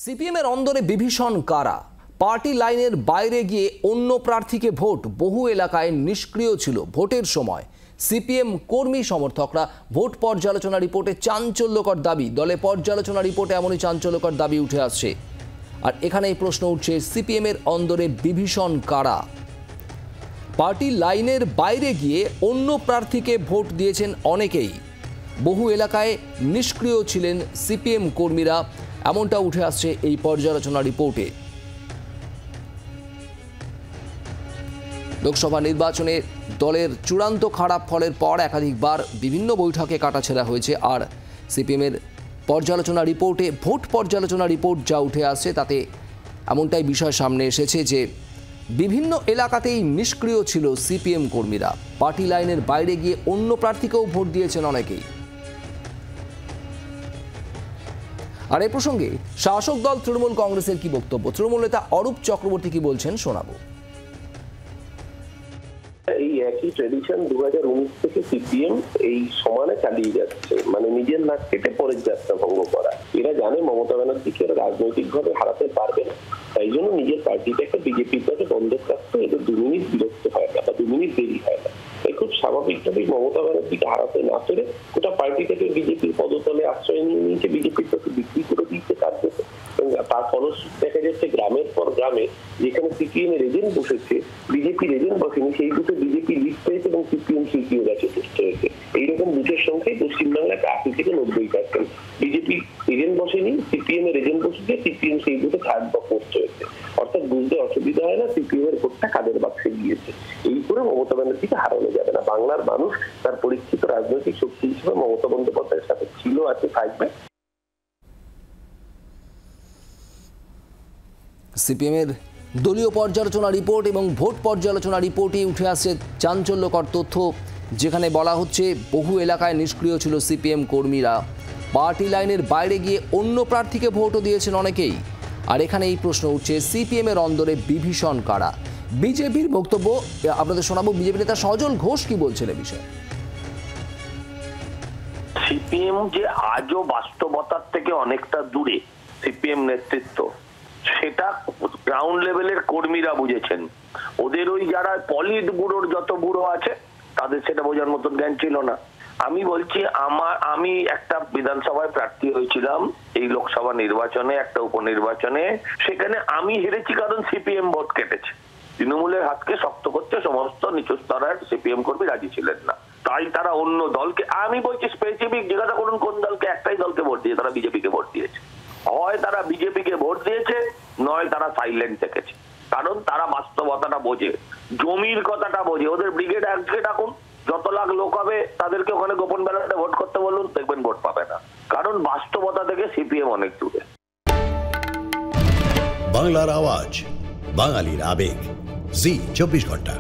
CPM এর অন্দরে বিভীষণ কারা? পার্টি লাইনের বাইরে গিয়ে অন্য প্রার্থীকে ভোট, বহু এলাকায় নিষ্ক্রিয় ছিল ভোটের সময়। সিপিএম কর্মী সমর্থকরা ভোট পর্যালোচনা রিপোর্টে চাঞ্চল্যকর দাবি, দলে পর্যালোচনা রিপোর্টে এমনই চাঞ্চল্যকর দাবি উঠে আসছে। আর এখানেই প্রশ্ন উঠছে, সিপিএম এর অন্দরে বিভীষণ কারা? পার্টি লাইনের বাইরে গিয়ে অন্য প্রার্থীকে ভোট দিয়েছেন অনেকেই, বহু এলাকায় নিষ্ক্রিয় ছিলেন সিপিএম কর্মীরা, এমনটা উঠে আসছে এই পর্যালোচনা রিপোর্টে। লোকসভা নির্বাচনে দলের চূড়ান্ত খারাপ ফলের পর একাধিকবার বিভিন্ন বৈঠকে কাটাছেঁড়া হয়েছে। আর সিপিএমের পর্যালোচনা রিপোর্টে, ভোট পর্যালোচনা রিপোর্ট যা উঠে আসছে তাতে এমনটাই বিষয় সামনে এসেছে যে বিভিন্ন এলাকাতেই নিষ্ক্রিয় ছিল সিপিএম কর্মীরা। পার্টি লাইনের বাইরে গিয়ে অন্য প্রার্থীকেও ভোট দিয়েছেন অনেকেই। আর এই প্রসঙ্গে শাসক দল তৃণমূল কংগ্রেসের কি বক্তব্য, তৃণমূল নেতা অরূপ চক্রবর্তী কি বলছেন শোনাবো। এই একই ট্রেডিশন 2019 থেকে সিপিএম এই সমানে চালিয়ে যাচ্ছে, মানে নিজের নাক কেটে পরের যাত্রা ভঙ্গ করা। এরা জানে মমতা ব্যানার্জিকে রাজনৈতিকভাবে হারাতে পারবে না, তাই জন্য নিজের পার্টিটাকে বিজেপির কাছে বন্ধক রাখতে এদের 2 মিনিট বিরক্ত হয় না বা 2 মিনিট দেরি হয় না। এই খুব স্বাভাবিকভাবেই মমতা ব্যানার্জিকে হারাতে না পেরে গোটা পার্টিটাকে বিজেপির পদতলে আশ্রয় নিয়ে নিয়েছে, বিজেপির কাছে বিক্রি করে দিচ্ছে কার্যত। তার ফলশ্রুতি দেখা যাচ্ছে গ্রামের পর গ্রামে যেখানে সিপিএম এর এজেন্ট বসেছে, বিজেপির এজেন্ট বসেনি, সেই দুটো বিজেপি লিড পেয়েছে এবং সিপিএম সিপিও গেছে সুস্থ হয়েছে। এইরকম দুটোর সংখ্যায় পশ্চিমবাংলাতে 80 থেকে 90%। বিজেপি এজেন্ট বসেনি, সিপিএম এর এজেন্ট বসেছে, সিপিএম সেই দুটো থার্ড বা ফোর্থ হয়েছে। অর্থাৎ বুঝতে অসুবিধা হয় না সিপিএম এর ভোটটা কাদের বাক্সে গিয়েছে। এই করে মমতা ব্যানার্জিকে হারানো যাবে না। বাংলার মানুষ তার পরীক্ষিত রাজনৈতিক শক্তি হিসেবে মমতা বন্দ্যোপাধ্যায়ের সাথে ছিল, আছে, থাকবে। সিপিএমের দলীয় পর্যালোচনা রিপোর্ট এবং ভোট পর্যালোচনা রিপোর্টে উঠে আসছে চাঞ্চল্যকর তথ্য, যেখানে বলা হচ্ছে বহু এলাকায় নিষ্ক্রিয় ছিল সিপিএম কর্মীরা। পার্টি লাইনের বাইরে গিয়ে অন্য প্রার্থীকে ভোটও দিয়েছেন অনেকেই। আর এখানে এই প্রশ্ন উঠছে, সিপিএম এর অন্দরে বিভীষণ কারা? বিজেপির বক্তব্য আপনাদের শোনাবো। বিজেপি নেতা সজল ঘোষ কি বলছেন এ বিষয়ে। সিপিএম যে আজও বাস্তবতার থেকে অনেকটা দূরে সিপিএম নেতৃত্ব, সেটা গ্রাউন্ড লেভেলের কর্মীরা বুঝেছেন। ওদের ওই যারা পলিট ব্যুরোর যত ব্যুরো আছে তাদের সেটা বোঝার মতন জ্ঞান ছিল না। আমি বলছি, আমি একটা বিধানসভায় প্রার্থী হয়েছিলাম এই লোকসভা নির্বাচনে, একটা উপনির্বাচনে। সেখানে আমি হেরেছি কারণ সিপিএম ভোট কেটেছে। তৃণমূলের হাতকে শক্ত করতে সমস্ত নিচু স্তরের সিপিএম কর্মী রাজি ছিলেন না, তাই তারা অন্য দলকে, আমি বলছি স্পেসিফিক জিজ্ঞাসা করুন কোন দলকে, একটাই দলকে ভোট দিয়ে, তারা বিজেপিকে ভোট দিয়েছে। হয় তারা বিজেপিকে ভোট দিয়েছে, নয় তারা সাইলেন্ট থেকেছে। কারণ তারা বাস্তবতাটা বোঝে, জমির কথাটা বোঝে। ওদের ব্রিগেড আজকে ডাকুন, যত লাখ লোক হবে তাদেরকে ওখানে গোপন ব্যালটে ভোট করতে বলুন, দেখবেন ভোট পাবে না। কারণ বাস্তবতা থেকে সিপিএম অনেক দূরে। বাংলার আওয়াজ, বাঙালির আবেগ, জি 24 ঘন্টা।